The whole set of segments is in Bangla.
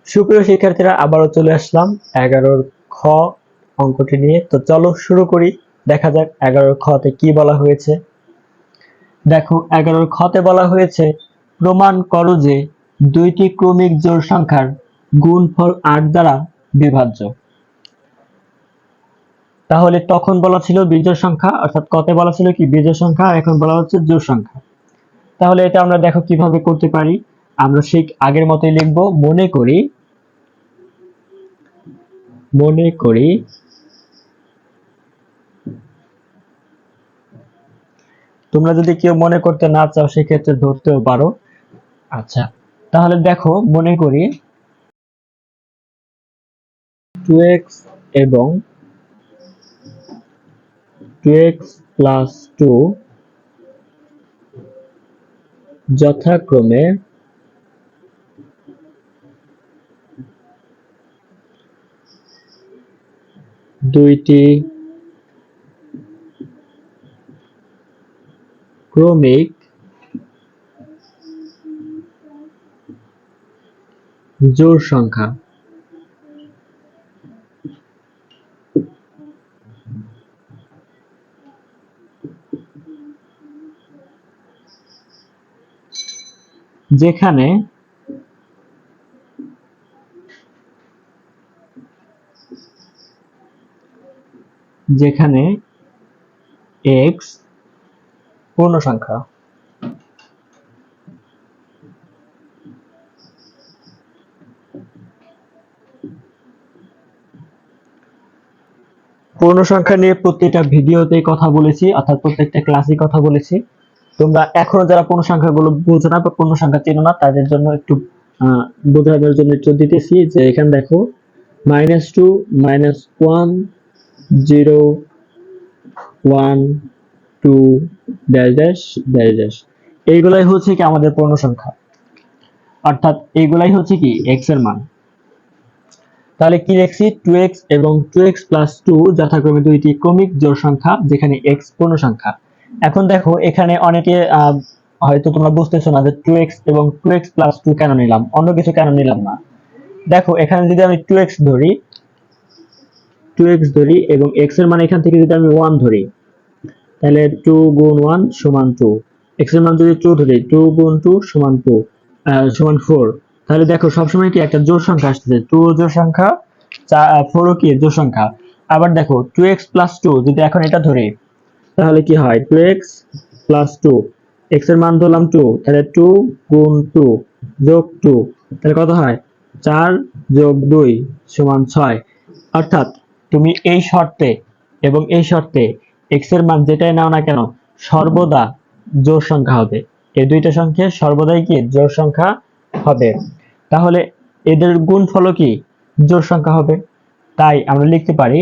সুপ্রিয় শিক্ষার্থীরা, আবারও চলে আসলাম 11 খ অঙ্কটি নিয়ে। তো চলো শুরু করি। দেখা যাক 11 খতে কি বলা হয়েছে। দেখো, 11 খতে বলা হয়েছে প্রমাণ করো যে দুইটি ক্রমিক জোড় সংখ্যার গুণফল 8 দ্বারা বিভাজ্য। তাহলে তখন বলা ছিল বিজোড় সংখ্যা, অর্থাৎ কতে বলা ছিল কি বিজোড় সংখ্যা, এখন বলা হচ্ছে জোড় সংখ্যা। তাহলে এটা আমরা দেখো কিভাবে করতে পারি। আমরা ঠিক আগের মতোই লিখবো। মনে করি তোমরা যদি কেউ মনে করতে না চাও সেক্ষেত্রে ধরতেও পারো। আচ্ছা, তাহলে দেখো, মনে করি 2x এবং 2x প্লাস 2 যথাক্রমে দুইটি ক্রমিক জোড় সংখ্যা। যেখানে x পূর্ণ সংখ্যা। পূর্ণ সংখ্যা নিয়ে প্রত্যেকটা ভিডিওতেই কথা বলেছি, অর্থাৎ প্রত্যেকটা ক্লাসে কথা বলেছি। তোমরা এখনো যারা পূর্ণ সংখ্যাগুলো বুঝো না বা পূর্ণ সংখ্যা চেনো না, তাদের জন্য একটু বোঝানোর জন্য একটু দিতেছি যে এখানে দেখো -2 -1 0 1 2 ড্যাশ ড্যাশ ড্যাশ ড্যাশ, এইগুলাই হচ্ছে কি আমাদের পূর্ণ সংখ্যা, অর্থাৎ এইগুলাই হচ্ছে কি x এর মান। তাহলে কি লিখছি, 2x এবং 2x প্লাস 2 যথাক্রমে দুইটি ক্রমিক জোড় সংখ্যা যেখানে x পূর্ণ সংখ্যা। এখন দেখো, এখানে অনেকে হয়তো তোমরা বুঝতেছো না যে 2x এবং 2x প্লাস 2 কেন নিলাম, অন্য কিছু কেন নিলাম না। দেখো, এখানে যদি আমি 2x ধরি এবং x এর মান এখান থেকে যদি আমি 1 ধরি, তাহলে 2 গুণ 1 সমান 2। x এর মান যদি 2 ধরি, 2 গুণ 2 সমান 2 সমান 4। তাহলে দেখো, সবসময় কি একটা জোড় সংখ্যা আসতেছে, 2 জোড় সংখ্যা, 4 ও কি জোড় সংখ্যা। আবার দেখো 2x প্লাস 2 যদি এখন এটা ধরি, তাহলে কি হয়, 2x প্লাস 2, x এর মান ধরলাম 2, তাহলে 2 গুণ 2 যোগ 2, তাহলে কত হয়, 4 যোগ 2 সমান 6। অর্থাৎ তুমি এই শর্তে এবং এই শর্তে x এর মান যেটাই নাও না কেন সর্বদা জোড় সংখ্যা হবে। এই দুইটা সংখ্যা সর্বদাই কি জোড় সংখ্যা হবে। তাহলে এদের গুণফল কি জোড় সংখ্যা হবে। তাই আমরা লিখতে পারি,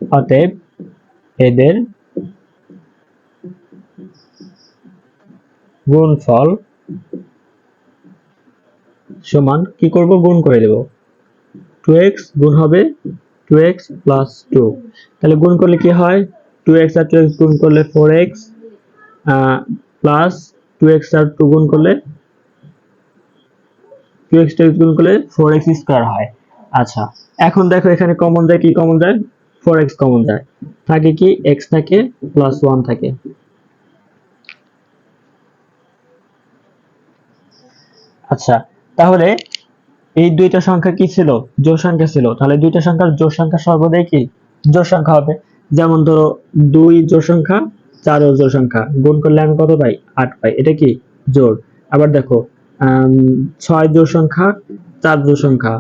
অতএব এদের গুণফল সমান, কি করব, গুণ করে দেব। 2x গুণ হবে 2x প্লাস 2, তাহলে গুণ করলে কি হয়, 2x আর 2x গুণ করলে 4x প্লাস 2x আর 2 গুণ করলে 2x গুণ করলে 4x স্কয়ার হয়। আচ্ছা, এখন দেখো এখানে কমন যায়, কি কমন যায়, 4x কমন যায়, থাকে কি x থাকে প্লাস 1 থাকে। আচ্ছা, তাহলে এই দুইটা সংখ্যা কি ছিল, জোড় সংখ্যা ছিল। তাহলে দুইটা সংখ্যার জোড় সংখ্যা সর্বদাই কি জোড় সংখ্যা হবে। যেমন ধরো 2 জোড় সংখ্যা, 4 ও জোড় সংখ্যা, গুণ করলে আমি কত পাই, 8 পাই, এটা কি জোড়। আবার দেখো 6 জোড় সংখ্যা, 4 জোড় সংখ্যা,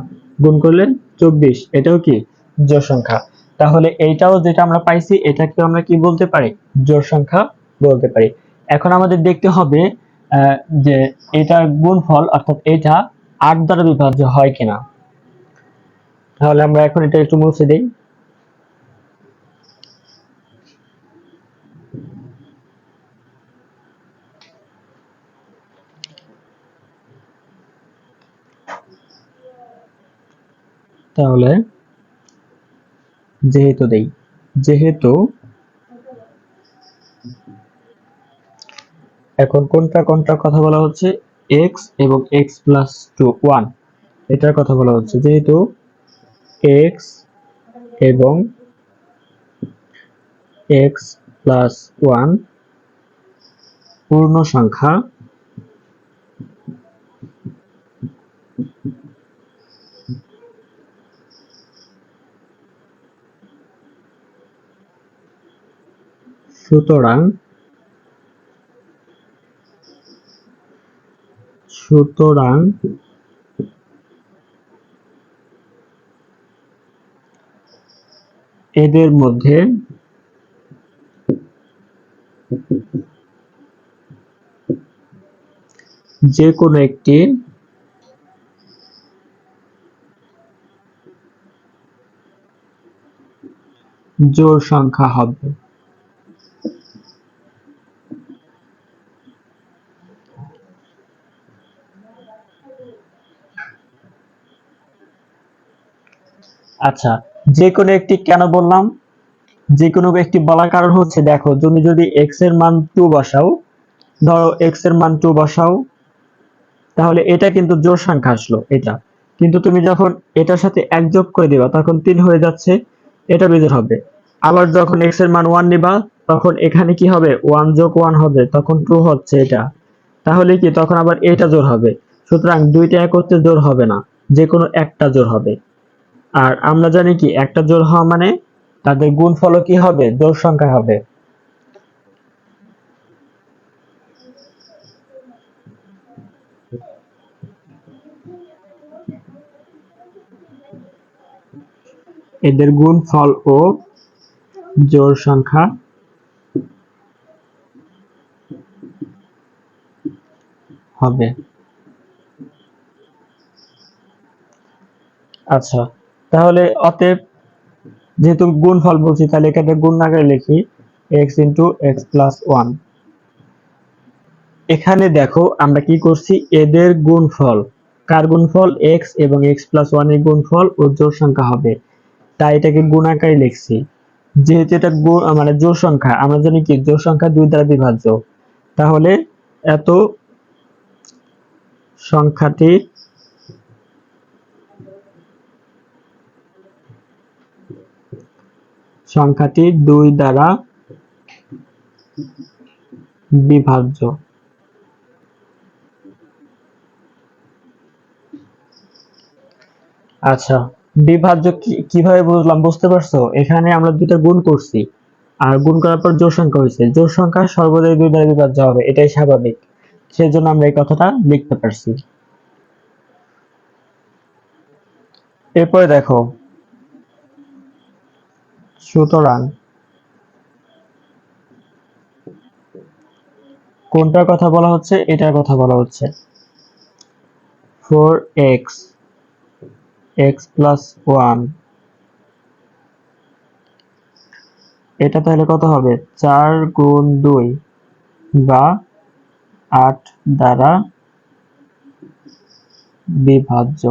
গুণ করলে 24, এটাও কি জোড় সংখ্যা। তাহলে এইটাও যেটা আমরা পাইছি, এটাকে আমরা কি বলতে পারি, জোড় সংখ্যা বলতে পারি। এখন আমাদের দেখতে হবে যে এটার গুণফল, অর্থাৎ এটা 8 দ্বারা বিভাজ্য হয় কিনা। তাহলে আমরা এখন এটা একটু মুছে দেই। তাহলে যেহেতু এখন কোনটা কোনটা কথা বলা হচ্ছে, x এবং x প্লাস 2 1, এটার কথা বলা হচ্ছে, যেহেতু x এবং x প্লাস 1 পূর্ণ সংখ্যা, সুতরাং এদের মধ্যে যে কোনো একটি জোড় সংখ্যা হবে। আচ্ছা, যে কোনো একটি কেন বললাম? যে কোনো একটি বলার কারণ হচ্ছে, দেখো তুমি যদি x এর মান 2 বসাও, ধরো x এর মান 2 বসাও, তাহলে এটা কিন্তু জোড় সংখ্যা আসলো এটা, কিন্তু তুমি যখন এটার সাথে 1 যোগ করে দিবা তখন 3 হয়ে যাচ্ছে, এটা বিজোড় হবে। আবার যখন x এর মান 1 নিবা, তখন এখানে কি হবে, 1 যোগ 1 হবে, তখন 2 হচ্ছে এটা, তাহলে কি তখন আবার এটা জোড় হবে। সুতরাং দুইটা একত্রে জোড় হবে না, যে কোনো একটা জোড় হবে। আর আমরা জানি কি একটা জোড় হওয়া মানে তাদের গুণফলও কি হবে, জোড় সংখ্যা হবে। এদের গুণফল ও জোড় সংখ্যা হবে। আচ্ছা, তাহলে অতএব যেহেতু গুণফল বলছি, তাহলে এখানে গুণ না করে লিখি x ইন্টু এক্স প্লাস 1। এখানে দেখো আমরা কি করছি, এদের গুণফল, কার গুণফল, x এবং x প্লাস 1 এর গুণফল ও জোড় সংখ্যা হবে, তাই এটাকে গুণ আকারে লিখছি। যেহেতু এটা মানে জোড় সংখ্যা, আমরা জানি কি জোড় সংখ্যা 2 দ্বারা বিভাজ্য, তাহলে এত সংখ্যাটি সংখ্যাটি 2 দ্বারা বিভাজ্য। আচ্ছা, বিভাজ্য কিভাবে বুঝলাম, বুঝতে পারছো? এখানে আমরা দুইটা গুণ করছি, আর গুণ করার পর জোড় সংখ্যা হয়েছে, জোড় সংখ্যা সর্বদাই 2 দ্বারা বিভাজ্য হবে, এটাই স্বাভাবিক, সেজন্য আমরা এই কথাটা লিখতে পারছি। এরপরে দেখো, সুতরাং কোনটার কথা বলা হচ্ছে, এটার কথা বলা হচ্ছে। 4x x প্লাস 1, এটা তাহলে কত হবে, 4 গুণ 2 বা 8 দ্বারা বিভাজ্য।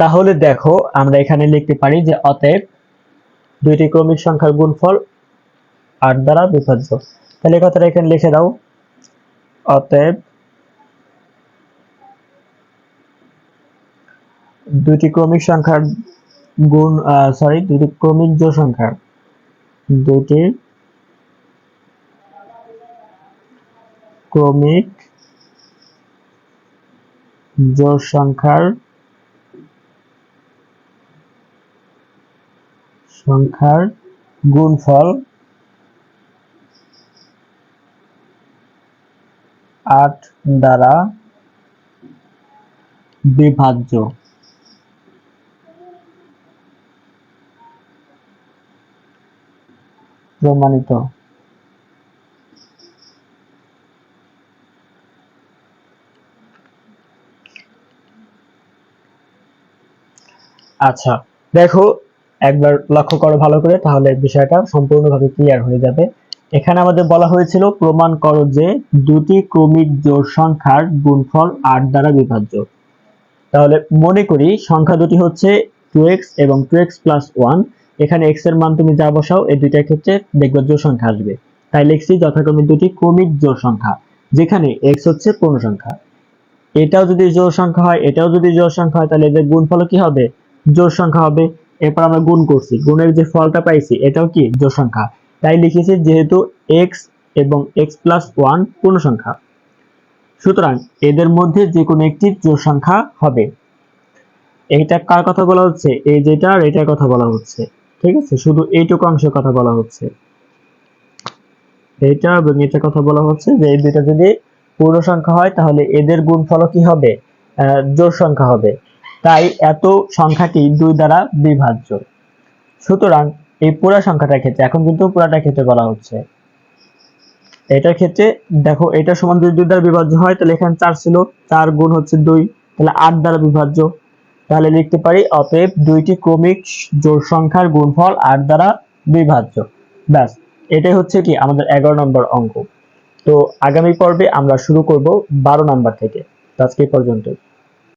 তাহলে দেখো আমরা এখানে লিখতে পারি যে অতএব দুইটি ক্রমিক সংখ্যার গুণফল 8 দ্বারা বিভাজ্য। তাহলে এই কথাটা এখানে লিখে দাও, অতএব দুইটি ক্রমিক সংখ্যার দুইটি ক্রমিক জোড় সংখ্যার, দুইটি ক্রমিক জোড় সংখ্যার গুণফল 8 দ্বারা বিভাজ্য। প্রমাণিত। আচ্ছা, দেখো একবার লক্ষ্য করো ভালো করে, তাহলে বিষয়টা সম্পূর্ণভাবে ক্লিয়ার হয়ে যাবে। এখানে আমাদের বলা হয়েছিল প্রমাণ করো যে দুটি ক্রমিক জোড় সংখ্যার গুণফল 8 দ্বারা বিভাজ্য। তাহলে মনে করি সংখ্যা দুটি হচ্ছে 2x এবং 2x প্লাস 1। এখানে x এর মান তুমি যা বসাও এই দুইটার ক্ষেত্রে দেখবে জোড় সংখ্যা আসবে। তাই লিখছি যথাক্রমে দুটি ক্রমিক জোড় সংখ্যা, যেখানে x হচ্ছে পূর্ণ সংখ্যা। এটাও যদি জোড় সংখ্যা হয়, এটাও যদি জোড় সংখ্যা হয়, তাহলে এদের গুণফল কি হবে? জোড় সংখ্যা হবে। এরপর আমরা গুণ করছি, গুণের যে ফলটা পাইছি এটাও কি জোড় সংখ্যা। তাই লিখেছি যেহেতু x এবং x প্লাস ওয়ান পূর্ণ সংখ্যা, সুতরাং এদের মধ্যে যে কোনো একটি জোড় সংখ্যা হবে। এইটা কার কথা বলা হচ্ছে? এই যেটা আর এটার কথা বলা হচ্ছে, ঠিক আছে? শুধু এইটুকু অংশের কথা বলা হচ্ছে, এইটা এবং এটার কথা বলা হচ্ছে যে এই দুইটা যদি পূর্ণ সংখ্যা হয় তাহলে এদের গুণফল কি হবে? জোড় সংখ্যা হবে। তাই এত সংখ্যাটি 2 দ্বারা বিভাজ্য। সুতরাং এই পুরা সংখ্যাটার ক্ষেত্রে, এখন কিন্তু পুরাটার ক্ষেত্রে বলা হচ্ছে, এটার ক্ষেত্রে দেখো এটা সমান যদি 2 দ্বারা বিভাজ্য হয় তাহলে এখানে 4 ছিল, 4 গুণ হচ্ছে 2, তাহলে 8 দ্বারা বিভাজ্য। তাহলে লিখতে পারি অতএব দুইটি ক্রমিক জোড় সংখ্যার গুণফল 8 দ্বারা বিভাজ্য। ব্যাস, এটাই হচ্ছে কি আমাদের 11 নম্বর অঙ্ক। তো আগামী পর্বে আমরা শুরু করব 12 নাম্বার থেকে। তো আজকে এই পর্যন্ত।